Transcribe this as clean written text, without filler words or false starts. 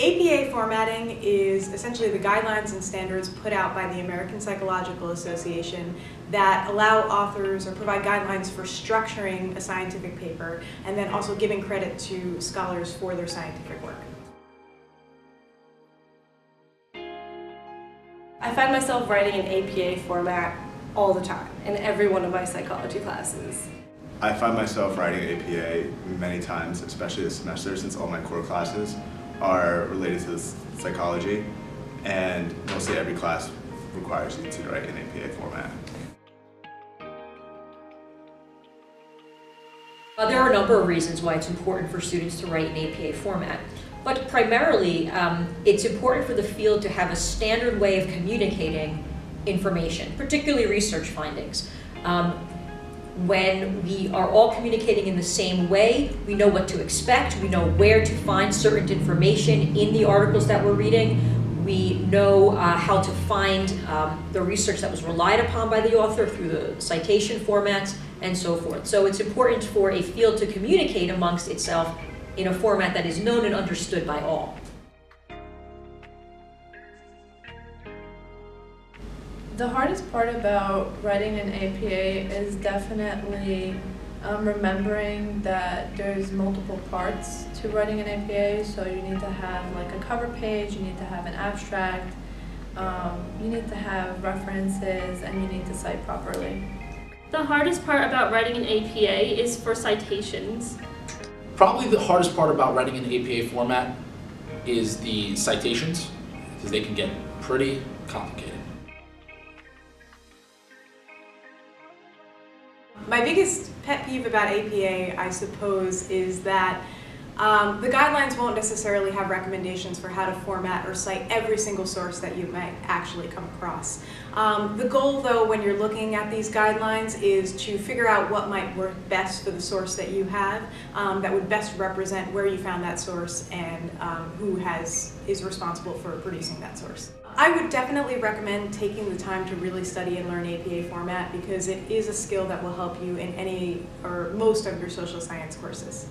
APA formatting is essentially the guidelines and standards put out by the American Psychological Association that allow authors or provide guidelines for structuring a scientific paper and then also giving credit to scholars for their scientific work. I find myself writing in APA format all the time in every one of my psychology classes. I find myself writing APA many times, especially this semester, since all my core classes are related to psychology, and mostly every class requires you to write in APA format. There are a number of reasons why it's important for students to write in APA format, but primarily it's important for the field to have a standard way of communicating information, particularly research findings. When we are all communicating in the same way, we know what to expect, we know where to find certain information in the articles that we're reading, we know how to find the research that was relied upon by the author through the citation formats and so forth. So it's important for a field to communicate amongst itself in a format that is known and understood by all. The hardest part about writing an APA is definitely remembering that there's multiple parts to writing an APA. So you need to have like a cover page, you need to have an abstract, you need to have references, and you need to cite properly. The hardest part about writing an APA is for citations. Probably the hardest part about writing an APA format is the citations, because they can get pretty complicated. My biggest pet peeve about APA, I suppose, is that the guidelines won't necessarily have recommendations for how to format or cite every single source that you might actually come across. The goal, though, when you're looking at these guidelines is to figure out what might work best for the source that you have, that would best represent where you found that source and who is responsible for producing that source. I would definitely recommend taking the time to really study and learn APA format because it is a skill that will help you in any or most of your social science courses.